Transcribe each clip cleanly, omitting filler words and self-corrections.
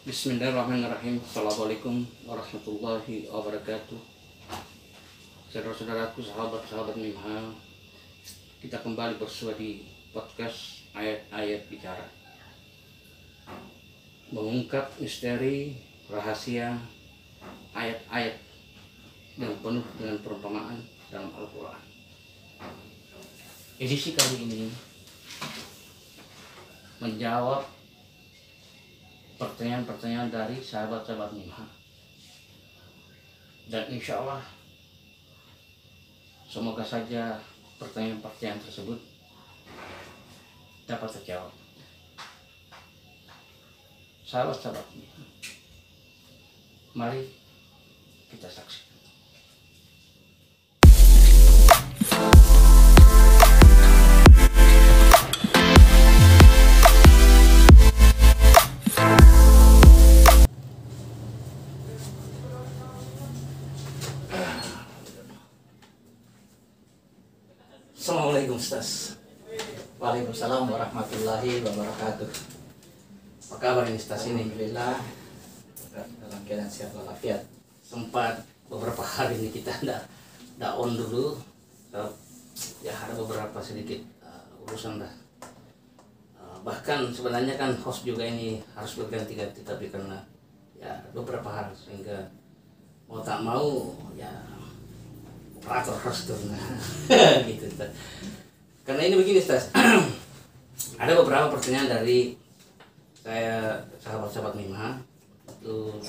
Bismillahirrahmanirrahim. Assalamualaikum warahmatullahi wabarakatuh. Saudara-saudaraku, sahabat-sahabat Mimha, kita kembali bersua di podcast ayat-ayat bicara, mengungkap misteri rahasia ayat-ayat yang penuh dengan perumpamaan dalam Al-Quran. Edisi kali ini menjawab pertanyaan-pertanyaan dari sahabat-sahabat Mimha, dan insya Allah semoga saja pertanyaan-pertanyaan tersebut dapat terjawab. Sahabat-sahabat Mimha, mari kita saksikan. Assalamualaikum Ustaz. Waalaikumsalam warahmatullahi wabarakatuh. Apa kabar ini Ustaz ini? Alhamdulillah dalam keadaan sehat walafiat. Sempat beberapa hari ini kita ndak on dulu. Ya ada beberapa sedikit urusan dah. Bahkan sebenarnya kan host juga ini harus berganti-ganti, tapi karena ya beberapa hal sehingga mau tak mau ya operator harus turun. Gitu Ustaz. Karena ini begini Ustaz. Ada beberapa pertanyaan dari saya sahabat-sahabat Mimha itu,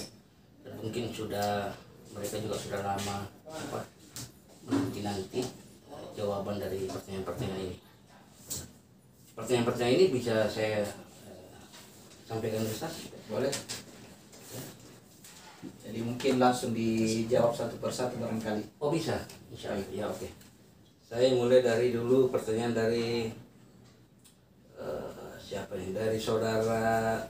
dan mungkin mereka juga sudah lama menanti jawaban dari pertanyaan-pertanyaan ini. Pertanyaan-pertanyaan ini bisa saya sampaikan Ustaz? Boleh? Jadi mungkin langsung dijawab satu persatu barangkali. Oh bisa? Insya Allah. Ya oke. Saya mulai dari dulu pertanyaan dari siapa ini? Dari saudara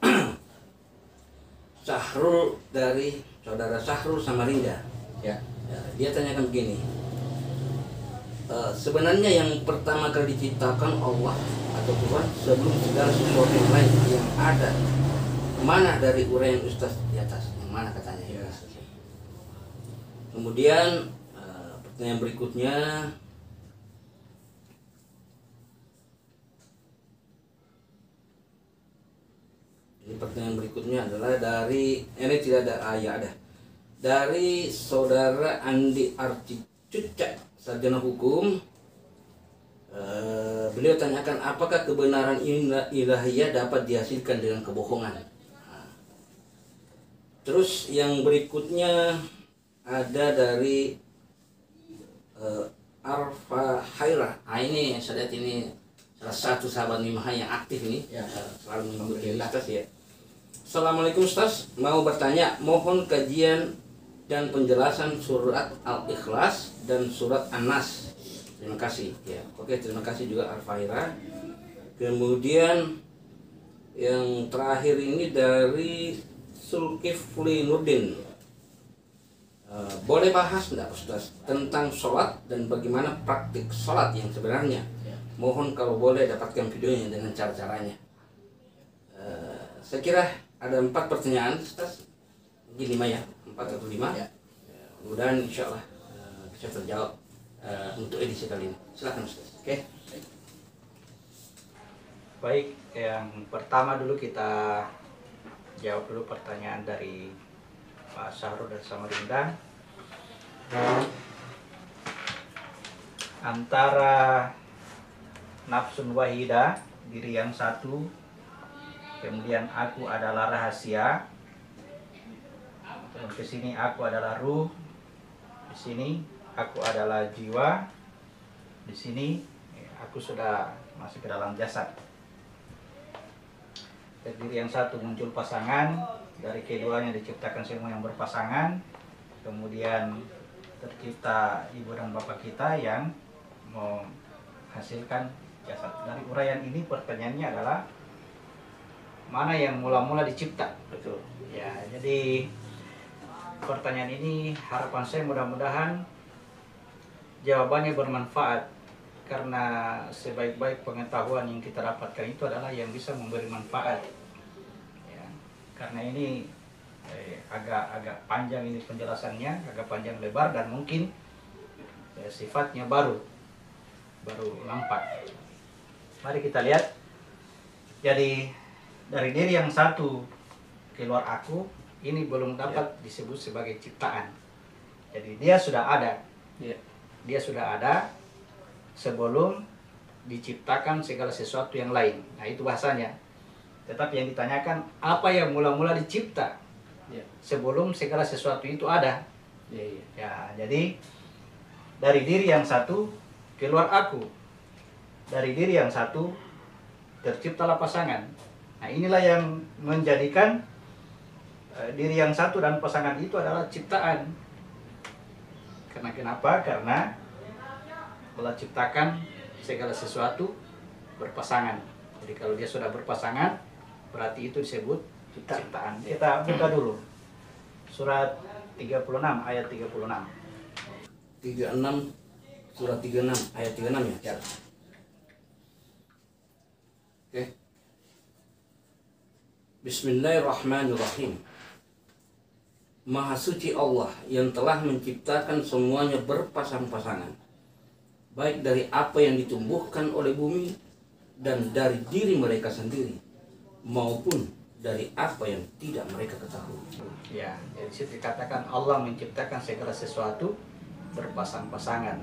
Sahrul, dari saudara Sahrul Samarinda. Ya. Ya, dia tanyakan begini. Sebenarnya yang pertama kali diciptakan Allah atau Tuhan sebelum segala sesuatu yang lain yang ada, mana dari uraian Ustaz di atas? Yang mana katanya? Ya. Kemudian pertanyaan berikutnya, ini pertanyaan berikutnya adalah dari, ini tidak ada ayat, ada dari saudara Andi Arti Cucak, sarjana hukum. Beliau tanyakan, apakah kebenaran ilahiyah dapat dihasilkan dengan kebohongan? Terus yang berikutnya ada dari Arfa Haira. Ini saya lihat ini salah satu sahabat Mimha yang aktif ini, Ya. selalu mengikuti Ustaz ya. Assalamualaikum Ustaz, mau bertanya, mohon kajian dan penjelasan surat Al-Ikhlas dan surat An-Nas. Terima kasih. Ya, oke, terima kasih juga Arfa Haira. Kemudian yang terakhir ini dari Zulkifli Nurdin. Boleh bahas enggak Ustaz tentang sholat dan bagaimana praktik sholat yang sebenarnya? Ya. Mohon kalau boleh dapatkan videonya dengan cara-caranya. Saya kira ada 4 pertanyaan Ustaz. Mungkin 5 ya, 4 atau 5. Ya. Mudah-mudahan insya Allah bisa terjawab untuk edisi kali ini. Silakan Ustaz. Oke. Baik, yang pertama dulu kita jawab dulu pertanyaan dari Pak Sahrul dari Samarinda. Antara nafsun wahidah, diri yang satu, kemudian aku adalah rahasia, dan ke sini aku adalah ruh, di sini aku adalah jiwa, di sini aku sudah masuk ke dalam jasad. Dari diri yang satu muncul pasangan, dari keduanya diciptakan semua yang berpasangan, kemudian tercipta ibu dan bapak kita yang menghasilkan jasad. Dari uraian ini pertanyaannya adalah mana yang mula-mula dicipta? Betul. Ya, jadi pertanyaan ini harapan saya mudah-mudahan jawabannya bermanfaat, karena sebaik-baik pengetahuan yang kita dapatkan itu adalah yang bisa memberi manfaat ya. karena ini agak panjang ini penjelasannya, agak panjang lebar dan mungkin sifatnya baru nampak. Mari kita lihat. Jadi dari diri yang satu keluar aku ini belum dapat disebut sebagai ciptaan. Jadi dia sudah ada. Dia sudah ada sebelum diciptakan segala sesuatu yang lain. Nah, itu bahasanya. Tetapi yang ditanyakan, apa yang mula-mula dicipta sebelum segala sesuatu itu ada? Ya, jadi dari diri yang satu keluar aku. Dari diri yang satu terciptalah pasangan. Nah, inilah yang menjadikan diri yang satu dan pasangan itu adalah ciptaan. Karena kenapa? Karena Allah ciptakan segala sesuatu berpasangan. Jadi kalau dia sudah berpasangan, berarti itu disebut ciptaan. Kita buka dulu surat 36 ayat 36. 36 surat 36 ayat 36 ya. Oke. Bismillahirrahmanirrahim. Maha suci Allah yang telah menciptakan semuanya berpasang-pasangan, baik dari apa yang ditumbuhkan oleh bumi dan dari diri mereka sendiri, maupun dari apa yang tidak mereka ketahui. Ya, jadi situ dikatakan Allah menciptakan segala sesuatu berpasang-pasangan.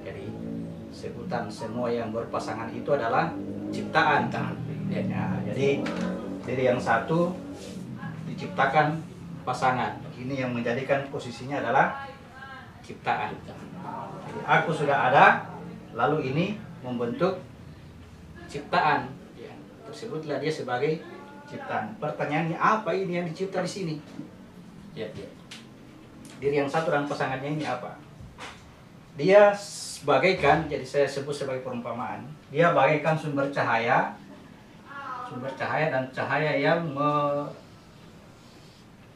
Jadi sebutan semua yang berpasangan itu adalah ciptaan. Ya, jadi diri yang satu diciptakan pasangan. Ini yang menjadikan posisinya adalah ciptaan. Jadi aku sudah ada, lalu ini membentuk ciptaan. Ya, tersebutlah dia sebagai ciptaan. Pertanyaannya, apa ini yang dicipta di sini? Diri yang satu dan pasangannya ini apa? Dia bagaikan, jadi saya sebut sebagai perumpamaan, dia bagaikan sumber cahaya dan cahaya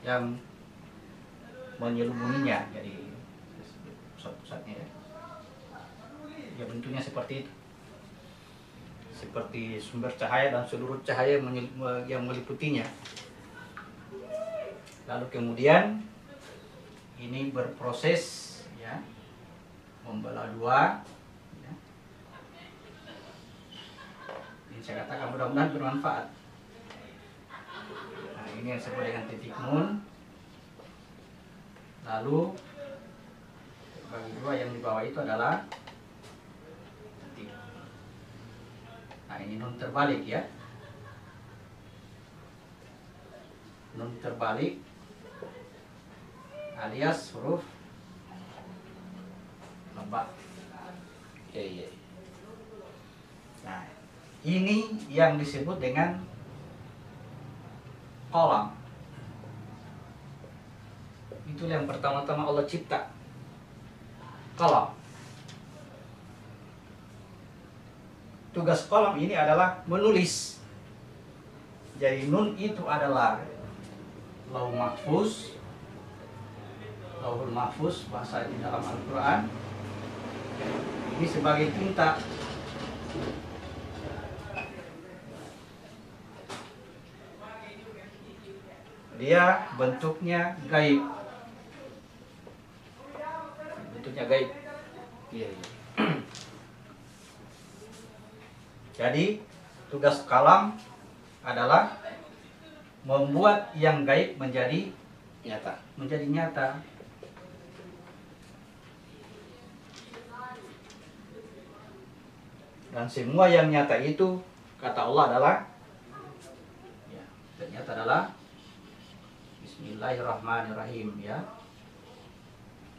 yang menyelubunginya. Jadi pusat-pusatnya ya bentuknya seperti itu, seperti sumber cahaya dan seluruh cahaya yang meliputinya. Lalu kemudian ini berproses ya, membelah dua ya. Ini saya katakan mudah-mudahan bermanfaat. Nah, ini yang disebut dengan titik nun. Lalu bagi dua yang di bawah itu adalah titik. Nah, ini nun terbalik ya. Nun terbalik alias huruf lembak. Nah, ini yang disebut dengan kolam. Itu yang pertama-tama Allah cipta. Kolam. Tugas kolam ini adalah menulis. Jadi nun itu adalah lauh mahfuz. Lauhul mahfuz bahasa di dalam Al-Quran. Ini sebagai tinta. Dia bentuknya gaib. Bentuknya gaib. Jadi tugas kalam adalah membuat yang gaib menjadi nyata. Dan semua yang nyata itu kata Allah adalah ya, ternyata adalah Bismillahirrahmanirrahim ya.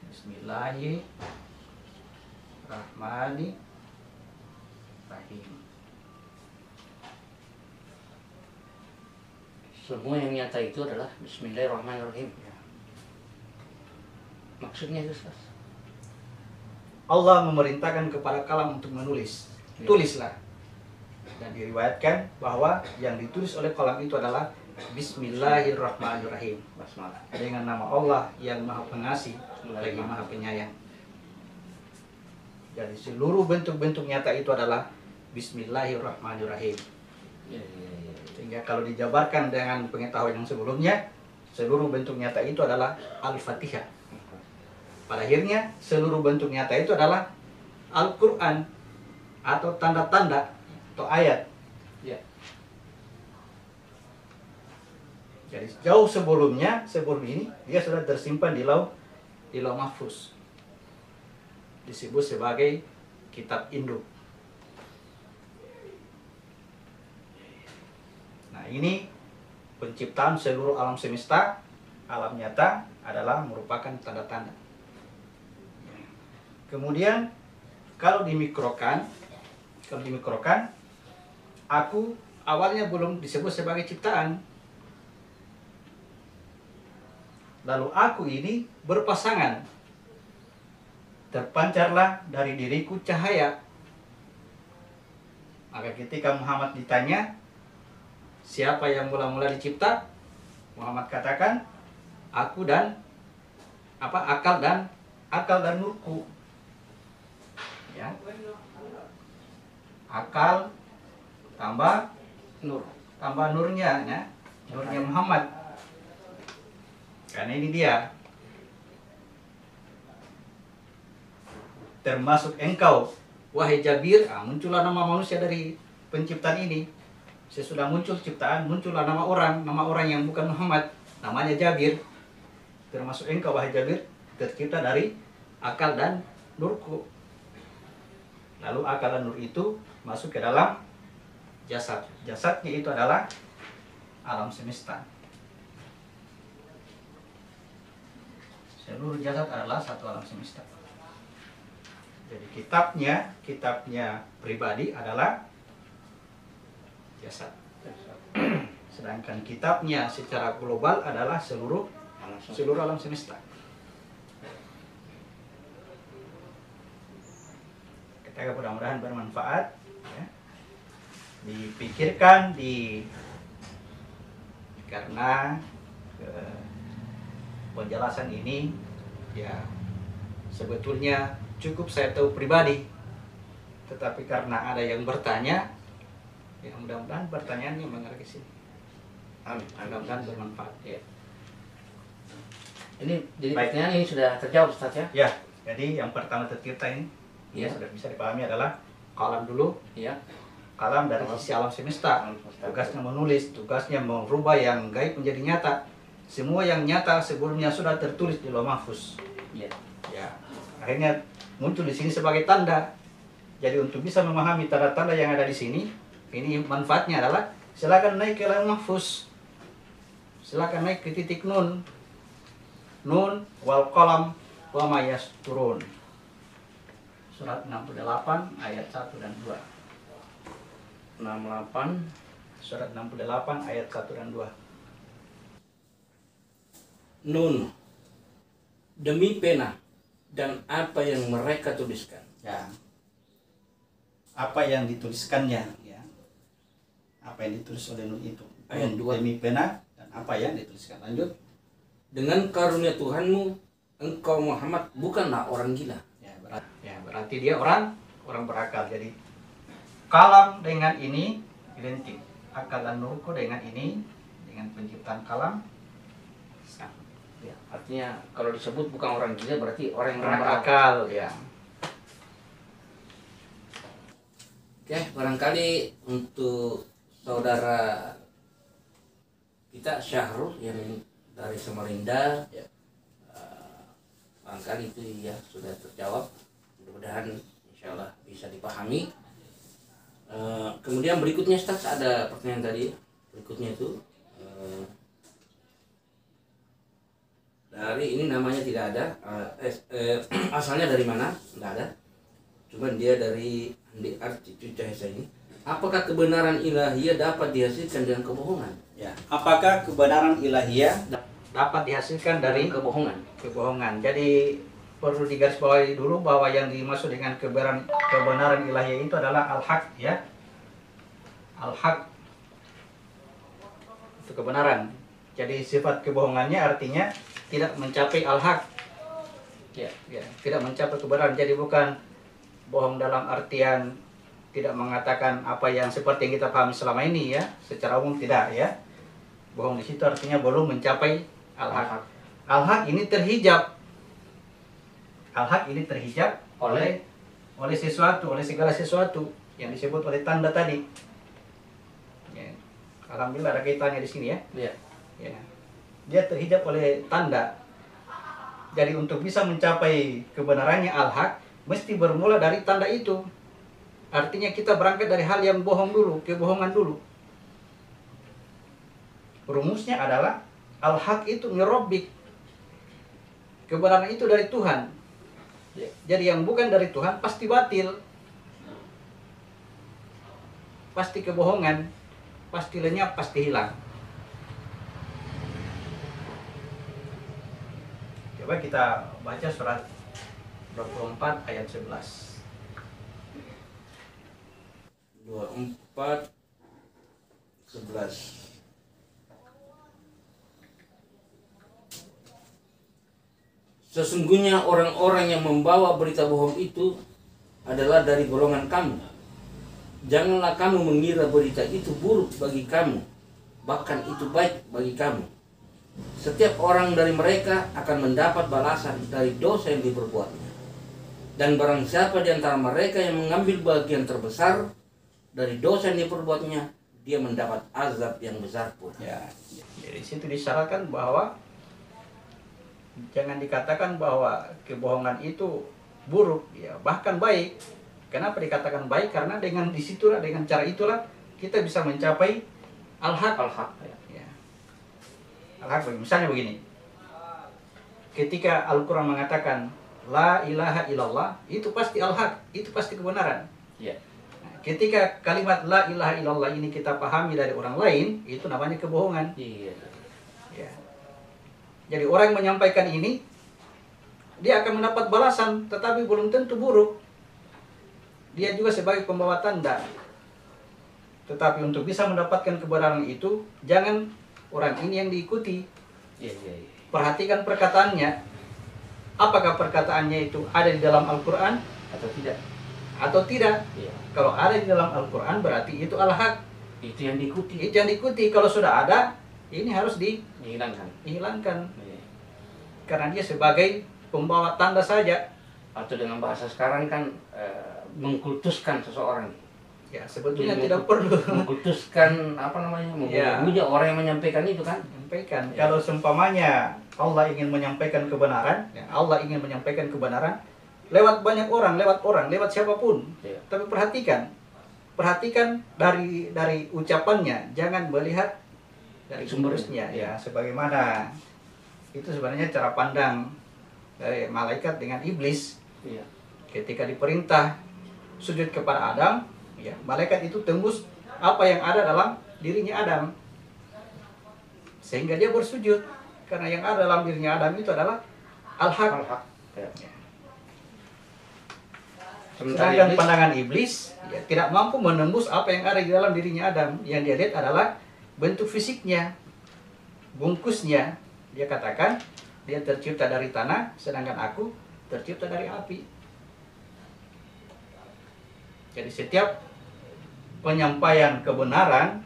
Bismillahirrahmanirrahim. Semua yang nyata itu adalah Bismillahirrahmanirrahim. Maksudnya itu, Ustaz? Allah memerintahkan kepada kalam untuk menulis. Tulislah. Dan diriwayatkan bahwa yang ditulis oleh kalam itu adalah Bismillahirrahmanirrahim. Basmalah. Dengan nama Allah yang Maha Pengasih lagi Maha Penyayang. Jadi seluruh bentuk-bentuk nyata itu adalah Bismillahirrahmanirrahim. Sehingga Sehingga kalau dijabarkan dengan pengetahuan yang sebelumnya, seluruh bentuk nyata itu adalah Al-Fatihah. Pada akhirnya seluruh bentuk nyata itu adalah Al-Quran atau tanda-tanda atau ayat. Ya. Jadi jauh sebelum ini dia sudah tersimpan di lauh mahfuz. Disebut sebagai kitab induk. Nah, ini penciptaan seluruh alam semesta, alam nyata adalah merupakan tanda-tanda. Kemudian kalau dimikrokan, aku awalnya belum disebut sebagai ciptaan. Lalu aku ini berpasangan. Terpancarlah dari diriku cahaya. Maka ketika Muhammad ditanya, siapa yang mula-mula dicipta? Muhammad katakan, aku dan akal dan nurku. Ya. Akal tambah nurnya, ya. Nurnya Muhammad. Karena ini dia. Termasuk engkau, wahai Jabir. Muncullah nama manusia dari penciptaan ini. Sesudah muncul ciptaan, muncullah nama orang yang bukan Muhammad, namanya Jabir. Termasuk engkau, wahai Jabir, tercipta dari akal dan nurku. Lalu akal dan nur itu masuk ke dalam jasad. Jasadnya itu adalah alam semesta. Seluruh jasad adalah satu alam semesta. Jadi kitabnya pribadi adalah jasad. Sedangkan kitabnya secara global adalah seluruh alam semesta. Kita mudah-mudahan bermanfaat. Ya. Dipikirkan karena penjelasan ini ya sebetulnya cukup saya tahu pribadi, tetapi karena ada yang bertanya, ya mudah-mudahan pertanyaannya mengarah ke sini. Amin. Mudah-mudahan bermanfaat. Ya. Ini jadi pertanyaan ini sudah terjawab, Ustaz ya? Ya, jadi yang pertama tercipta ini Ya. sudah bisa dipahami adalah kalam dulu. Iya. Kalam dari sisi alam semesta. Tugasnya menulis, tugasnya merubah yang gaib menjadi nyata. Semua yang nyata sebelumnya sudah tertulis di lauh mahfuz. Iya. Ya, akhirnya muncul di sini sebagai tanda. Jadi untuk bisa memahami tanda-tanda yang ada di sini, ini manfaatnya adalah silakan naik ke lauh mahfuz. Silakan naik ke titik nun. Nun wal qalam wa ma yasturun. Surat 68 ayat 1 dan 2. 68. Surat 68 ayat 1 dan 2. Nun, demi pena dan apa yang mereka tuliskan. Ya. Apa yang dituliskannya, ya. Apa yang ditulis oleh Nun itu. Ayat 2. Demi pena dan apa yang dituliskan. Lanjut. Dengan karunia Tuhanmu, engkau Muhammad bukanlah orang gila. Berarti dia orang berakal. Jadi kalam dengan ini identik. Akal dan nurku dengan ini, dengan penciptaan kalam. Ya, artinya kalau disebut bukan orang gila berarti orang yang berakal. Berakal, ya. Oke, barangkali untuk saudara kita Syahrul yang dari Samarinda, Ya. barangkali itu ya sudah terjawab. Mudah-mudahan insya Allah bisa dipahami. Kemudian berikutnya Ustaz, ada pertanyaan tadi. Berikutnya itu dari ini namanya tidak ada, asalnya dari mana? Tidak ada. Cuman dia dari Andi Arti Cucahesa ini. Apakah kebenaran ilahiyah dapat dihasilkan dengan kebohongan? Ya. Apakah kebenaran ilahiyah dapat dihasilkan dari kebohongan? Jadi perlu digarisbawahi dulu bahwa yang dimaksud dengan kebenaran ilahiyah itu adalah al-haq, ya. Al-haq itu kebenaran. Jadi sifat kebohongannya artinya tidak mencapai al-haq. Ya, tidak mencapai kebenaran. Jadi bukan bohong dalam artian tidak mengatakan apa yang seperti yang kita pahami selama ini ya, secara umum tidak ya. Bohong di situ artinya belum mencapai al-haq. Al-haq ini terhijab. Al-haq ini terhijab oleh sesuatu, oleh segala sesuatu yang disebut oleh tanda tadi. Ya. Alhamdulillah ada kaitannya di sini ya. Iya. Ya. Dia terhijab oleh tanda. Jadi untuk bisa mencapai kebenarannya al-haq mesti bermula dari tanda itu. Artinya kita berangkat dari hal yang bohong dulu, kebohongan dulu. Rumusnya adalah al-haq itu mirobbik. Kebenaran itu dari Tuhan. Jadi yang bukan dari Tuhan pasti batil. Pasti kebohongan, pasti lenyap, pasti hilang. Coba kita baca surat 24 ayat 11. 24 11. Sesungguhnya orang-orang yang membawa berita bohong itu adalah dari golongan kamu. Janganlah kamu mengira berita itu buruk bagi kamu, bahkan itu baik bagi kamu. Setiap orang dari mereka akan mendapat balasan dari dosa yang diperbuatnya. Dan barang siapa di antara mereka yang mengambil bagian terbesar dari dosa yang diperbuatnya, dia mendapat azab yang besar pun. Ya, jadi situ disyaratkan bahwa jangan dikatakan bahwa kebohongan itu buruk, ya bahkan baik. Kenapa dikatakan baik? Karena dengan disitulah, dengan cara itulah kita bisa mencapai al-haq. Al-haq. Ya. Al-haq, misalnya begini. Ketika Al-Quran mengatakan la ilaha illallah, itu pasti al-haq, itu pasti kebenaran. Ya. Nah, ketika kalimat la ilaha illallah ini kita pahami dari orang lain, itu namanya kebohongan. Iya. Ya. Jadi orang yang menyampaikan ini, dia akan mendapat balasan, tetapi belum tentu buruk. Dia juga sebagai pembawa tanda. Tetapi untuk bisa mendapatkan kebenaran itu, jangan orang ini yang diikuti. Iya. Perhatikan perkataannya. Apakah perkataannya itu ada di dalam Al-Quran Atau tidak? atau tidak? Iya. Kalau ada di dalam Al-Quran berarti itu al-haq. Itu yang diikuti. Itu yang diikuti. Kalau sudah ada, ini harus Dihilangkan. dihilangkan. Iya. Karena dia sebagai pembawa tanda saja. Atau dengan bahasa sekarang kan mengkultuskan seseorang. Ya, sebetulnya Jadi tidak perlu mengkultuskan apa namanya? Memuja orang yang menyampaikan itu kan. menyampaikan. Ya. Kalau seumpamanya Allah ingin menyampaikan kebenaran, ya, Allah ingin menyampaikan kebenaran lewat banyak orang, lewat siapapun. Ya. Tapi perhatikan dari ucapannya, jangan melihat dari sumbernya. Ya, sebagaimana itu sebenarnya cara pandang dari malaikat dengan iblis. Iya. Ketika diperintah sujud kepada Adam, ya, malaikat itu tembus apa yang ada dalam dirinya Adam, sehingga dia bersujud karena yang ada dalam dirinya Adam itu adalah al-haq. Al-haq. Ya. Sedangkan pandangan iblis ya, tidak mampu menembus apa yang ada di dalam dirinya Adam. Yang dia lihat adalah bentuk fisiknya, bungkusnya. Dia katakan dia tercipta dari tanah, sedangkan aku tercipta dari api. Jadi setiap penyampaian kebenaran,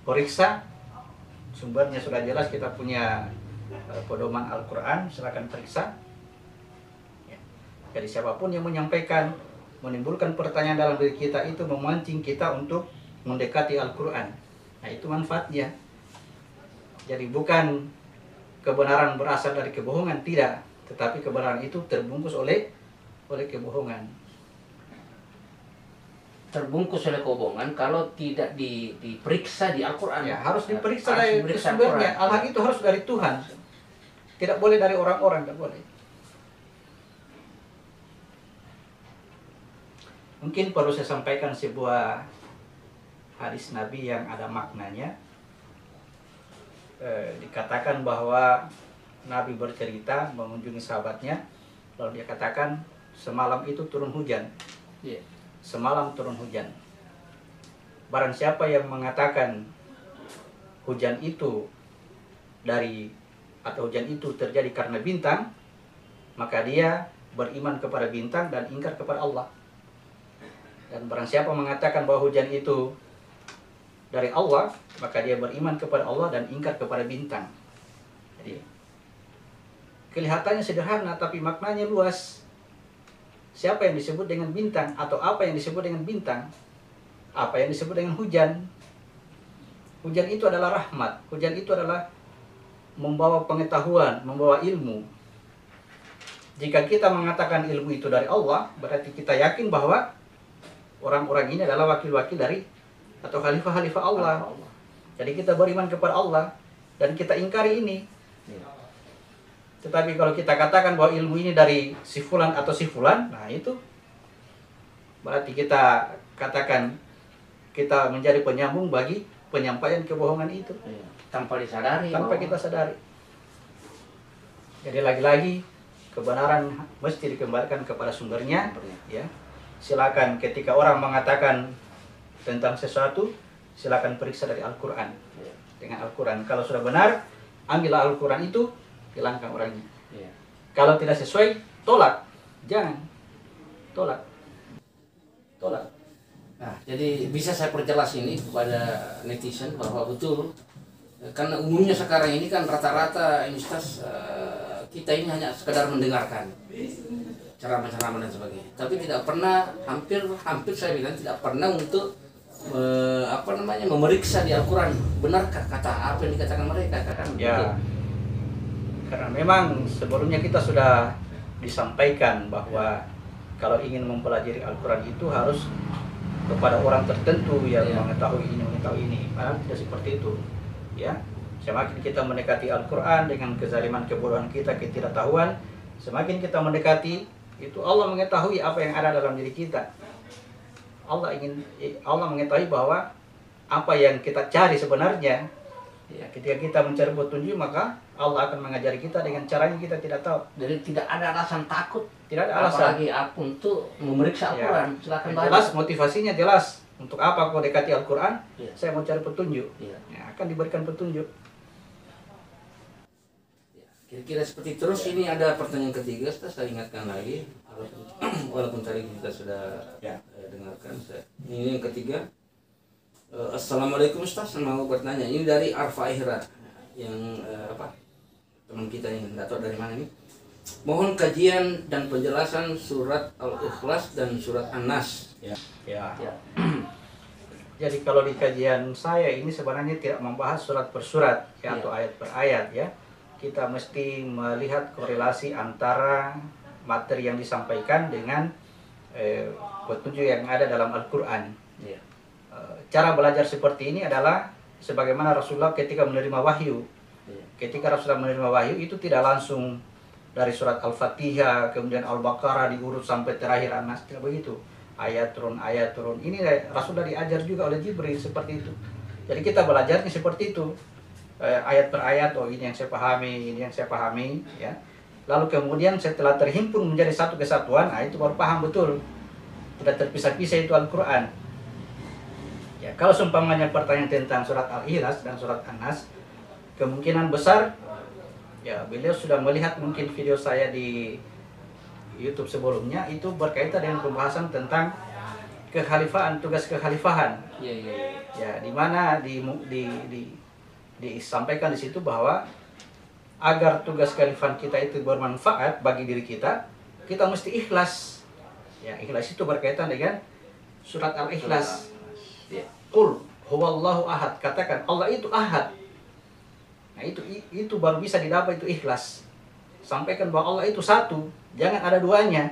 periksa sumbernya sudah jelas, kita punya pedoman Al-Quran, silakan periksa. Ya. Jadi siapapun yang menyampaikan, menimbulkan pertanyaan dalam diri kita, itu memancing kita untuk mendekati Al-Quran. Nah, itu manfaatnya. Jadi bukan kebenaran berasal dari kebohongan, tidak, tetapi kebenaran itu terbungkus oleh kebohongan. Terbungkus oleh kebohongan kalau tidak diperiksa di Al-Quran. Ya, harus diperiksa Harus dari diperiksa sumbernya. Al-Quran. Al-haq itu harus dari Tuhan. Tidak boleh dari orang-orang, tidak boleh. Mungkin perlu saya sampaikan sebuah hadis Nabi yang ada maknanya. Dikatakan bahwa Nabi bercerita mengunjungi sahabatnya, lalu dia katakan semalam itu turun hujan. Iya. Semalam turun hujan. Barang siapa yang mengatakan hujan itu hujan itu terjadi karena bintang, maka dia beriman kepada bintang dan ingkar kepada Allah. Dan barang siapa mengatakan bahwa hujan itu dari Allah, maka dia beriman kepada Allah dan ingkar kepada bintang. Jadi kelihatannya sederhana tapi maknanya luas. Siapa yang disebut dengan bintang atau apa yang disebut dengan bintang? Apa yang disebut dengan hujan? Hujan itu adalah rahmat. Hujan itu adalah membawa pengetahuan, membawa ilmu. Jika kita mengatakan ilmu itu dari Allah, berarti kita yakin bahwa orang-orang ini adalah wakil-wakil dari atau khalifah-khalifah Allah. Jadi kita beriman kepada Allah dan kita ingkari ini. Tetapi kalau kita katakan bahwa ilmu ini dari si fulan atau si fulan, nah itu berarti kita katakan kita menjadi penyambung bagi penyampaian kebohongan itu. Tanpa disadari. Tanpa kita sadari. Jadi lagi-lagi kebenaran mesti dikembalikan kepada sumbernya. Ya. Silakan ketika orang mengatakan tentang sesuatu, silakan periksa dari Al-Quran. Dengan Al-Quran, kalau sudah benar, ambillah Al-Quran itu, hilangkan orangnya. Kalau tidak sesuai, tolak. Jangan. Tolak. Nah, jadi bisa saya perjelas ini kepada netizen bahwa betul, karena umumnya sekarang ini kan rata-rata Ustaz, kita ini hanya sekedar mendengarkan ceramah-ceramah dan sebagainya, tapi tidak pernah, hampir saya bilang tidak pernah untuk memeriksa di Al-Quran, benarkah kata apa yang dikatakan mereka, ya. Karena memang sebelumnya kita sudah disampaikan bahwa kalau ingin mempelajari Al-Quran itu harus kepada orang tertentu yang mengetahui ini. Padahal tidak seperti itu. Ya, semakin kita mendekati Al-Quran dengan kezaliman, kebodohan kita, ketidaktahuan, semakin kita mendekati itu Allah mengetahui apa yang ada dalam diri kita. Allah mengetahui bahwa apa yang kita cari sebenarnya. Ya, ketika kita mencari petunjuk, maka Allah akan mengajari kita dengan caranya kita tidak tahu. Jadi tidak ada alasan takut, tidak ada alasan apalagi untuk memeriksa Al-Quran. Ya. Silakan jelas motivasinya jelas. Untuk apa kau dekati Al-Quran? Ya. Saya mau cari petunjuk. Ya. Ya, akan diberikan petunjuk. Ya, kira-kira seperti terus. Ini ada pertanyaan ketiga, saya ingatkan lagi. Walaupun tadi kita sudah dengarkan. Ini yang ketiga. Assalamualaikum Ustaz, mau bertanya. Ini dari Arfa Ihra yang teman kita yang tidak tahu dari mana ini. Mohon kajian dan penjelasan surat Al-Ikhlas dan surat An-Nas. Ya. Jadi kalau di kajian saya ini sebenarnya tidak membahas surat per surat atau ayat per ayat ya. Kita mesti melihat korelasi antara materi yang disampaikan dengan petunjuk yang ada dalam Al-Quran. Cara belajar seperti ini adalah sebagaimana Rasulullah ketika menerima wahyu. Ketika Rasulullah menerima wahyu itu tidak langsung dari surat Al-Fatihah, kemudian Al-Baqarah diurut sampai terakhir An-Nas, tidak begitu. Ayat turun. Ini Rasulullah diajar juga oleh Jibril seperti itu. Jadi kita belajarnya seperti itu. Ayat per ayat, oh ini yang saya pahami, ya. Lalu kemudian setelah terhimpun menjadi satu kesatuan, nah itu baru paham betul. Tidak terpisah-pisah itu Al-Quran. Ya, kalau seumpamanya pertanyaan tentang surat Al-Ikhlas dan surat An-Nas, kemungkinan besar ya beliau sudah melihat mungkin video saya di YouTube sebelumnya, itu berkaitan dengan pembahasan tentang kekhalifahan, tugas kekhalifahan. Ya, di mana disampaikan di situ bahwa agar tugas kekhalifahan kita itu bermanfaat bagi diri kita, kita mesti ikhlas. Ya, ikhlas itu berkaitan dengan surat Al-Ikhlas. Qul huwallahu ahad, katakan Allah itu ahad. Nah, itu baru bisa didapat itu ikhlas. Sampaikan bahwa Allah itu satu, jangan ada duanya.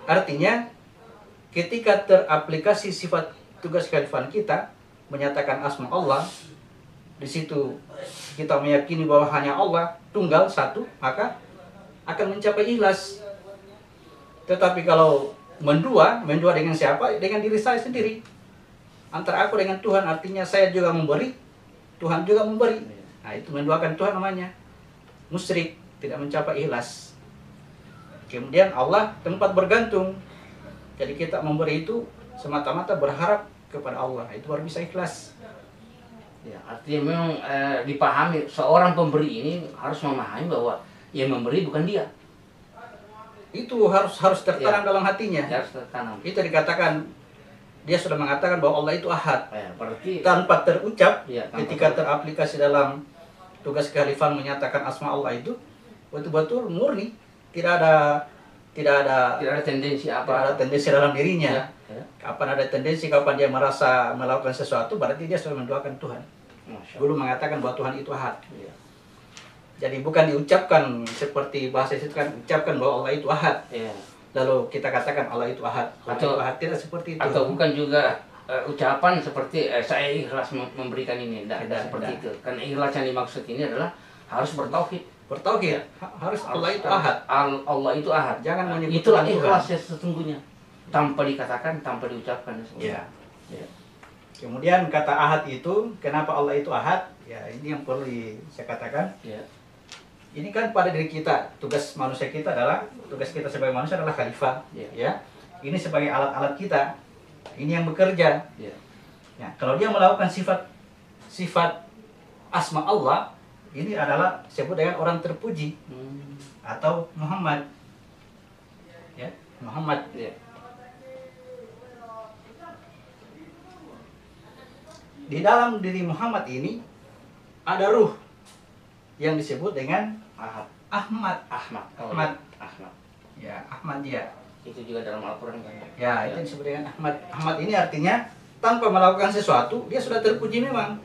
Artinya ketika teraplikasi sifat tugas kekhalifahan kita, menyatakan asma Allah, di situ kita meyakini bahwa hanya Allah tunggal satu, maka akan mencapai ikhlas. Tetapi kalau mendua dengan siapa? Dengan diri saya sendiri. Antara aku dengan Tuhan, artinya saya juga memberi, Tuhan juga memberi. Nah, itu menduakan Tuhan namanya musyrik, tidak mencapai ikhlas. Kemudian Allah tempat bergantung. Jadi kita memberi itu semata-mata berharap kepada Allah, itu baru bisa ikhlas. Ya, artinya memang dipahami, seorang pemberi ini harus memahami bahwa yang memberi bukan dia. itu harus tertanam dalam hatinya. Ya, harus tertanam. Itu dikatakan, dia sudah mengatakan bahwa Allah itu ahad. Berarti Tanpa terucap, ya, ketika teraplikasi dalam tugas kehalifan menyatakan asma Allah itu betul-betul murni, tidak ada tendensi tidak ada tendensi dalam dirinya. Ya. Kapan ada tendensi, kapan dia merasa melakukan sesuatu, berarti dia sudah mendoakan Tuhan. Belum mengatakan bahwa Tuhan itu ahad. Ya. Jadi bukan diucapkan seperti bahasa itu kan, ucapkan bahwa Allah itu ahad. Ya. Lalu kita katakan Allah itu ahad. Allah Atau- itu ahad, tidak seperti itu. Atau bukan juga ucapan seperti saya ikhlas memberikan ini, tidak seperti itu. Karena ikhlas yang dimaksud ini adalah harus bertauhid. Bertauhid, harus Allah itu ahad. Allah itu ahad. Jangan menyebut Itulah Tuhan. ikhlas yang sesungguhnya. Tanpa dikatakan, tanpa diucapkan. Ya. Ya. Kemudian kata ahad itu, kenapa Allah itu ahad? Ya, ini yang perlu saya katakan. Ya. Ini kan pada diri kita, tugas manusia kita adalah, tugas kita sebagai manusia adalah khalifah. Ya. Ya. Ini sebagai alat-alat kita. Ini yang bekerja. Ya. Ya, kalau dia melakukan sifat asma Allah, ini adalah disebut dengan orang terpuji atau Muhammad. Ya, Muhammad. Ya. Di dalam diri Muhammad ini ada ruh yang disebut dengan Ahad. Ahmad. Ahmad. Ahmad. Ahmad. Ya, Ahmad dia. Itu juga dalam Al-Quran kan. Ya, itu disebut dengan Ahmad. Ahmad ini artinya tanpa melakukan sesuatu, dia sudah terpuji memang.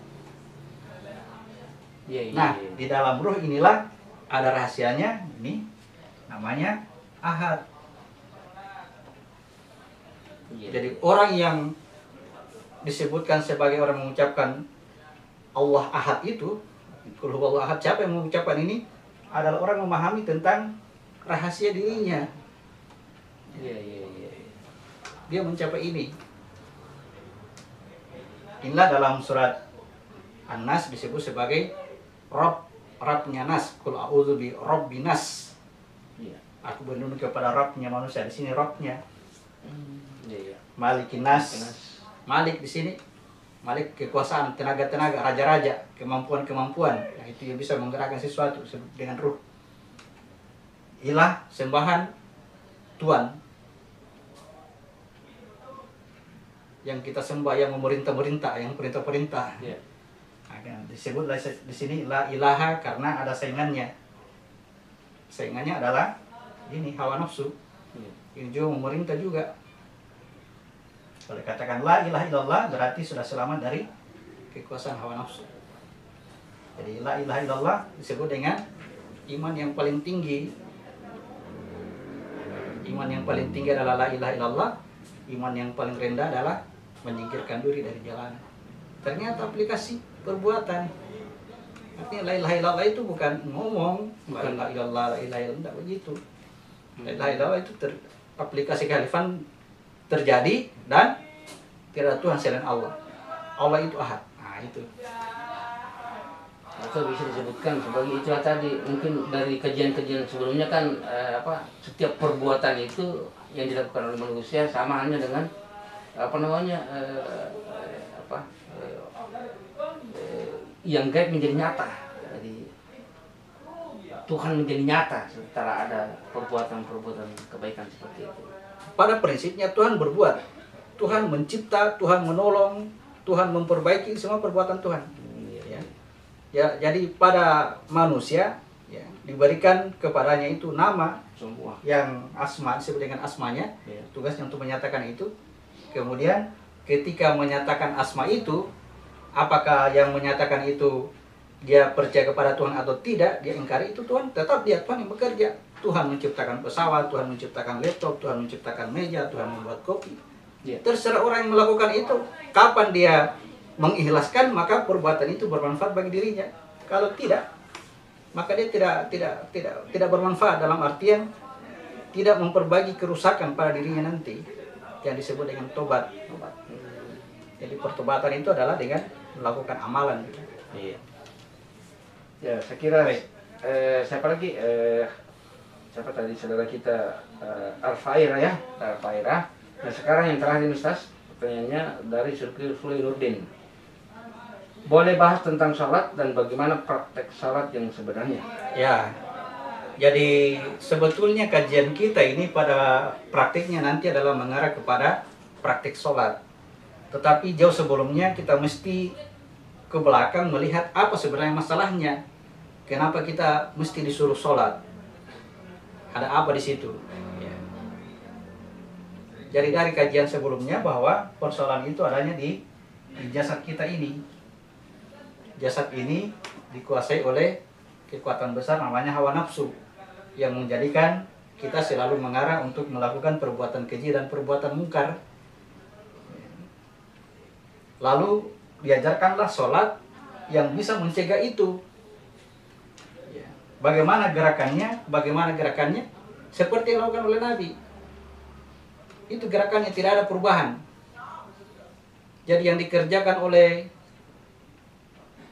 Iya, iya. Nah, iya. di dalam ruh inilah ada rahasianya, ini namanya ahad. Iya. Jadi orang yang disebutkan sebagai orang mengucapkan Allah ahad itu, qul huwallahu ahad, siapa yang mengucapkan ini adalah orang memahami tentang rahasia dirinya. Iya, iya, iya. Dia mencapai ini. Inilah dalam surat An-Nas disebut sebagai Rabbnya Nas. Qul a'udzu bi Rabbin Nas. Iya. Aku berlindung kepada Rabbnya manusia. Di sini Rabbnya. Iya, iya. Malikin Nas. Nas. Malik di sini. Malik kekuasaan, tenaga-tenaga, raja-raja, kemampuan-kemampuan. Nah, itu yang bisa menggerakkan sesuatu dengan ruh. Ilah, sembahan, Tuhan. Yang kita sembah, yang memerintah-merintah, yang perintah-perintah. Iya. Nah, disebutlah di sini la ilaha karena ada saingannya. Saingannya adalah ini hawa nafsu. Iya. Ini juga memerintah juga. Kalau dikatakan la ilaha illallah berarti sudah selamat dari kekuasaan hawa nafsu. Jadi la ilaha illallah disebut dengan iman yang paling tinggi. Iman yang paling tinggi adalah la ilaha illallah. Iman yang paling rendah adalah menyingkirkan diri dari jalan. Ternyata aplikasi perbuatan. Artinya la ilaha illallah itu bukan ngomong, bukan la ilaha illallah, tidak begitu. La ilaha illallah itu aplikasi kehalifan terjadi dan tidak ada Tuhan selain Allah. Allah itu ahad. Nah, itu. Atau bisa disebutkan sebagai itulah tadi, mungkin dari kajian-kajian sebelumnya kan setiap perbuatan itu yang dilakukan oleh manusia sama halnya dengan yang gaib menjadi nyata. Jadi Tuhan menjadi nyata setelah ada perbuatan-perbuatan kebaikan seperti itu. Pada prinsipnya Tuhan berbuat. Tuhan mencipta, Tuhan menolong, Tuhan memperbaiki semua perbuatan Tuhan. Ya, jadi pada manusia ya, diberikan kepadanya itu nama Semua. yang asma, disebut dengan asmanya. Ya. Tugasnya untuk menyatakan itu. Kemudian ketika menyatakan asma itu, apakah yang menyatakan itu dia percaya kepada Tuhan atau tidak, dia ingkari itu Tuhan, tetap dia Tuhan yang bekerja. Tuhan menciptakan pesawat, Tuhan menciptakan laptop, Tuhan menciptakan meja, Tuhan membuat kopi. Ya. Terserah orang yang melakukan itu. Kapan dia mengikhlaskan, maka perbuatan itu bermanfaat bagi dirinya. Kalau tidak, maka dia tidak bermanfaat, dalam artian tidak memperbaiki kerusakan pada dirinya nanti, yang disebut dengan tobat. Jadi pertobatan itu adalah dengan melakukan amalan. Iya. Ya, saya kira siapa lagi? Siapa tadi saudara kita Al-Fairah ya, Al-Fairah. Nah sekarang yang terakhir Ustaz, pertanyaannya dari Sulaiman Nurdin. Boleh bahas tentang sholat dan bagaimana praktek sholat yang sebenarnya? Ya, Jadi sebetulnya kajian kita ini pada praktiknya nanti adalah mengarah kepada praktik sholat. Tetapi jauh sebelumnya kita mesti ke belakang melihat apa sebenarnya masalahnya. Kenapa kita mesti disuruh sholat? Ada apa di situ? Ya. Jadi dari kajian sebelumnya bahwa persoalan itu adanya di jasad kita ini. Jasad ini dikuasai oleh kekuatan besar namanya hawa nafsu, yang menjadikan kita selalu mengarah untuk melakukan perbuatan keji dan perbuatan mungkar. Lalu diajarkanlah sholat yang bisa mencegah itu. Bagaimana gerakannya? Bagaimana gerakannya? Seperti yang dilakukan oleh Nabi. Itu gerakannya, tidak ada perubahan. Jadi yang dikerjakan oleh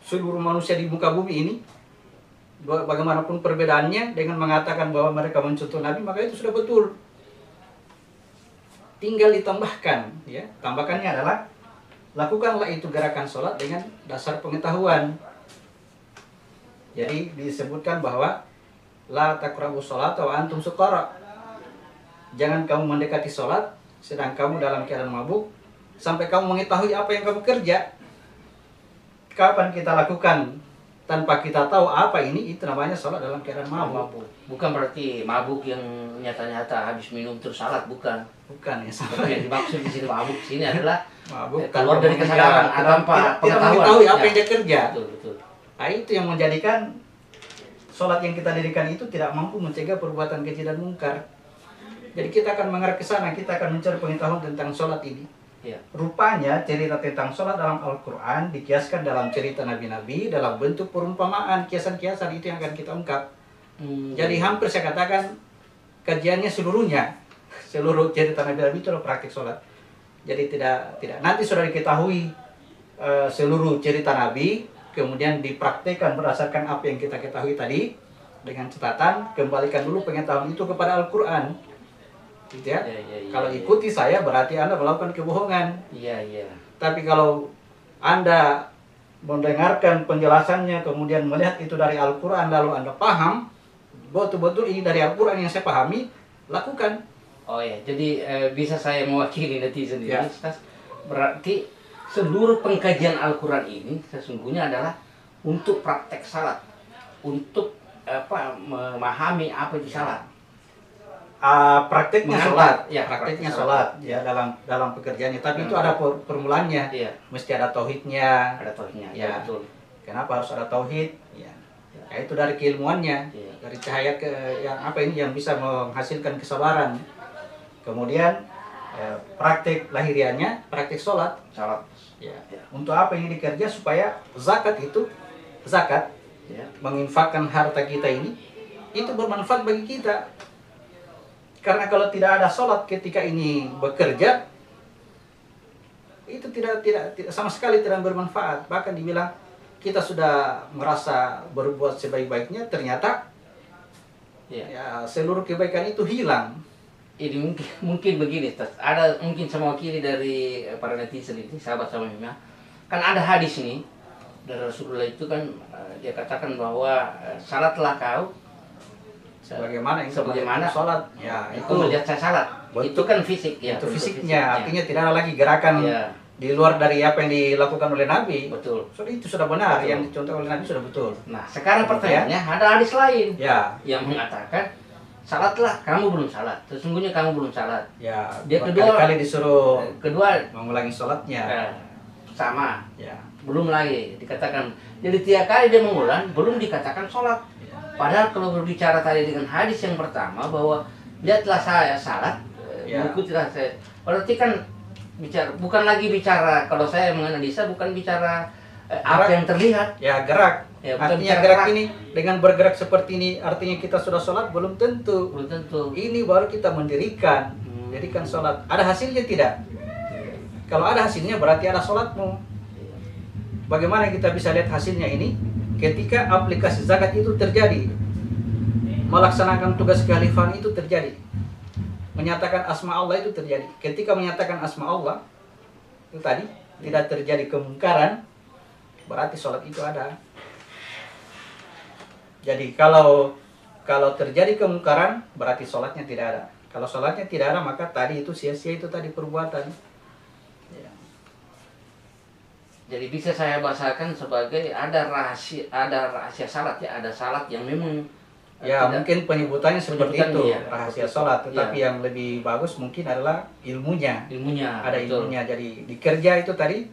seluruh manusia di muka bumi ini, bagaimanapun perbedaannya, dengan mengatakan bahwa mereka mencontoh Nabi, maka itu sudah betul. Tinggal ditambahkan, ya. Tambahkannya adalah lakukanlah itu gerakan sholat dengan dasar pengetahuan. Jadi disebutkan bahwa la taqrabu sholat wa antum sukara. Jangan kamu mendekati sholat sedang kamu dalam keadaan mabuk sampai kamu mengetahui apa yang kamu kerja. Kapan kita lakukan tanpa kita tahu apa ini, itu namanya sholat dalam keadaan mabuk. Bukan berarti mabuk yang nyata-nyata habis minum terus salat, bukan. Bukan ya. Tapi yang dimaksud di sini mabuk sini adalah Mabuk keluar dari kesadaran tanpa tidak pengetahuan. mengetahui apa Ya. yang dia kerja. Betul, betul. Nah, itu yang menjadikan sholat yang kita dirikan itu tidak mampu mencegah perbuatan keji dan mungkar. Jadi kita akan mengarah ke sana, kita akan mencari pengetahuan tentang sholat ini. Ya. Rupanya cerita tentang sholat dalam Al-Quran dikiaskan dalam cerita Nabi-Nabi dalam bentuk perumpamaan, kiasan-kiasan, itu yang akan kita ungkap. Jadi hampir saya katakan kajiannya seluruhnya, seluruh cerita Nabi-Nabi itu adalah praktik sholat. Jadi tidak nanti sudah diketahui seluruh cerita Nabi, kemudian dipraktikkan berdasarkan apa yang kita ketahui tadi, dengan catatan kembalikan dulu pengetahuan itu kepada Al-Quran, gitu ya. Kalau ikuti saya berarti Anda melakukan kebohongan. Iya. Tapi kalau Anda mendengarkan penjelasannya kemudian melihat itu dari Al-Quran lalu Anda paham betul-betul ini dari Al-Quran yang saya pahami, lakukan. Oh ya, jadi bisa saya mewakili netizen ini. Ya. Berarti seluruh pengkajian Al-Quran ini sesungguhnya adalah untuk praktek salat, untuk memahami apa itu salat. Prakteknya Mengangkat, sholat, ya, prakteknya praktek sholat ya dalam pekerjaannya. Tapi itu ada permulaannya, Iya. mesti ada tauhidnya. Ada tauhidnya. Ya. Betul. Kenapa harus ada tauhid? Ya, itu dari keilmuannya, Iya. dari cahaya yang bisa menghasilkan kesabaran. Kemudian praktek lahiriannya, praktek sholat. Salat. Ya. Ya. Untuk apa ini dikerja? Supaya zakat Ya. menginfakkan harta kita ini itu bermanfaat bagi kita. Karena kalau tidak ada sholat ketika ini bekerja, itu tidak sama sekali tidak bermanfaat. Bahkan dibilang kita sudah merasa berbuat sebaik-baiknya, ternyata ya, seluruh kebaikan itu hilang. Ini mungkin begini, ada mungkin saya mewakili dari para netizen ini, sahabat sama Mima. Kan ada hadis ini dari Rasulullah itu kan dia katakan bahwa salatlah kau Sebagaimana sholat, ya itu melihat saya salat. Itu kan fisik ya. Itu bentuk fisiknya, artinya tidak ada lagi gerakan Ya. di luar dari apa yang dilakukan oleh Nabi. Betul. Itu sudah benar, Betul. yang dicontoh oleh Nabi sudah betul. Nah, sekarang pertanyaannya ada hadis lain Ya, yang mengatakan salatlah, kamu belum salat. Sesungguhnya kamu belum salat. ya. Dia kedua Kali disuruh kedua mengulangi sholatnya. sama, Ya. belum lagi dikatakan. Jadi tiap kali dia mengulang belum dikatakan sholat. Padahal kalau berbicara tadi dengan hadis yang pertama bahwa lihatlah saya salat, ikutilah saya. Berarti kan bukan lagi bicara, kalau saya menganalisa bukan bicara apa yang terlihat. Ya, gerak. Ya, bukan Artinya bicara gerak ini dengan bergerak seperti ini artinya kita sudah sholat? Belum tentu. Belum tentu. Ini baru kita mendirikan, dirikan sholat. Ada hasilnya tidak? Kalau ada hasilnya berarti ada sholatmu. Bagaimana kita bisa lihat hasilnya ini? Ketika aplikasi zakat itu terjadi, melaksanakan tugas kekhalifahan itu terjadi, menyatakan asma Allah itu terjadi. Ketika menyatakan asma Allah itu tadi tidak terjadi kemungkaran, berarti sholat itu ada. Jadi kalau Kalau terjadi kemungkaran berarti sholatnya tidak ada. Kalau sholatnya tidak ada maka tadi itu sia-sia itu tadi perbuatan. Ya. Jadi bisa saya bahasakan sebagai ada rahasia salat ya, ada salat yang memang Ya tidak- mungkin penyebutannya seperti penyebutan, itu iya. rahasia sholat. Tetapi yang lebih bagus mungkin adalah ilmunya. ilmunya Ada betul. ilmunya. Jadi di kerja itu tadi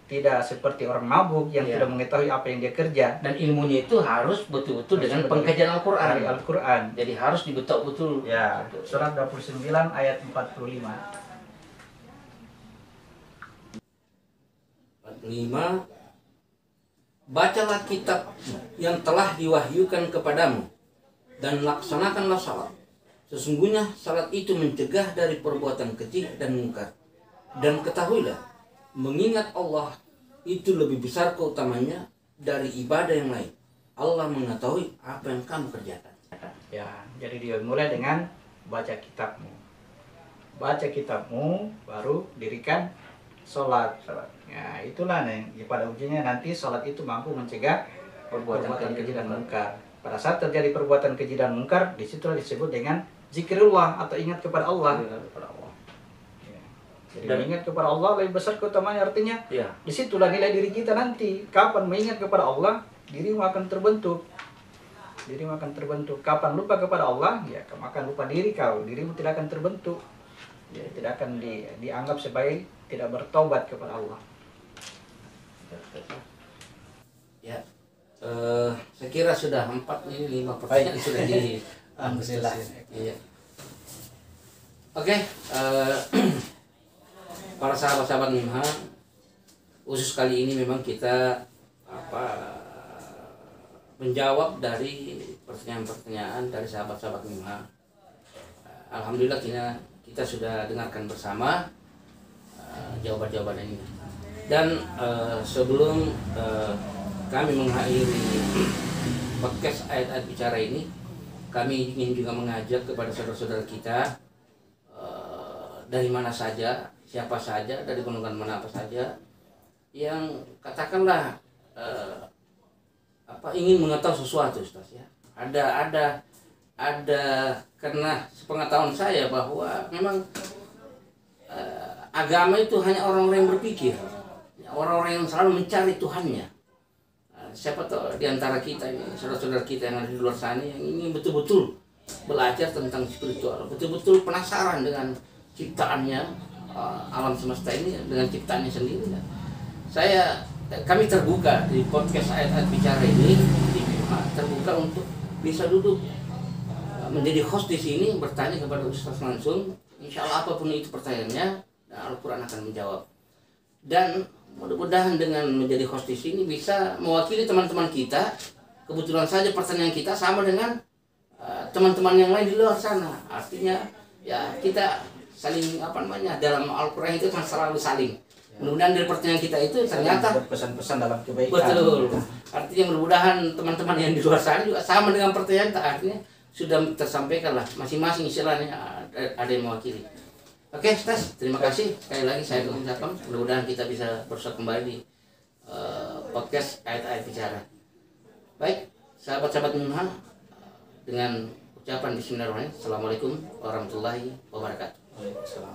tidak seperti orang mabuk yang Iya. tidak mengetahui apa yang dia kerja. Dan ilmunya itu harus betul-betul dengan Harus pengkajian Dari Al-Quran. Al-Quran. Jadi harus dibetok betul. Ya, surat 29 ayat 45. 5. Bacalah kitab yang telah diwahyukan kepadamu dan laksanakanlah salat. Sesungguhnya salat itu mencegah dari perbuatan keji dan mungkar. Dan ketahuilah, mengingat Allah itu lebih besar keutamanya dari ibadah yang lain. Allah mengetahui apa yang kamu kerjakan. Ya, jadi dia mulai dengan baca kitabmu. Baca kitabmu, baru dirikan sholat. Ya, itulah nih. Pada ujungnya nanti sholat itu mampu mencegah perbuatan keji dan mungkar. Pada saat terjadi perbuatan keji dan mungkar, disitulah disebut dengan zikrullah atau ingat kepada Allah. Ya. Jadi Dan- mengingat kepada Allah lebih besar keutamanya, artinya Ya, disitulah nilai diri kita nanti. Kapan mengingat kepada Allah, dirimu akan terbentuk. Dirimu akan terbentuk. Kapan lupa kepada Allah, ya kamu akan lupa diri kau. Dirimu tidak akan terbentuk. Ya, tidak akan dianggap sebagai tidak bertobat kepada Allah. ya. Saya kira sudah 4 ini 5 pertanyaan sudah di Alhamdulillah. Iya. Oke, para sahabat-sahabat Mimha, khusus kali ini memang kita menjawab dari pertanyaan-pertanyaan dari sahabat-sahabat Mimha. Alhamdulillah kita sudah dengarkan bersama jawaban-jawaban ini. Dan sebelum kami mengakhiri podcast ayat-ayat bicara ini, kami ingin juga mengajak kepada saudara-saudara kita dari mana saja, siapa saja, dari golongan mana apa saja yang katakanlah ingin mengetahui sesuatu, Ustaz ya. Ada karena sepengetahuan saya bahwa memang agama itu hanya orang-orang yang berpikir, orang-orang yang selalu mencari Tuhannya. Siapa tahu di antara kita ini, saudara-saudara kita yang ada di luar sana yang ingin betul-betul belajar tentang spiritual, betul-betul penasaran dengan ciptaannya, alam semesta ini dengan ciptaannya sendiri. Kami terbuka di podcast ayat-ayat bicara ini di Mimha, terbuka untuk bisa duduk menjadi host di sini, bertanya kepada Ustaz langsung. Insya Allah apapun itu pertanyaannya, Al-Quran akan menjawab. Dan mudah-mudahan dengan menjadi host di sini bisa mewakili teman-teman kita. Kebetulan saja pertanyaan kita sama dengan teman-teman yang lain di luar sana. Artinya ya kita saling dalam Al-Quran itu kan selalu saling. Mudah-mudahan dari pertanyaan kita itu ternyata berpesan-pesan dalam kebaikan. betul. Artinya mudah-mudahan teman-teman yang di luar sana juga sama dengan pertanyaan, artinya sudah tersampaikan lah masing-masing istilahnya ada yang mewakili. Oke, Ustaz, terima kasih sekali lagi saya ucapkan. Mudah-mudahan kita bisa bersua kembali di podcast ayat-ayat bicara. Baik, sahabat-sahabat Mimha, dengan ucapan bismillahirrahmanirrahim. Assalamualaikum warahmatullahi wabarakatuh. Waalaikumsalam.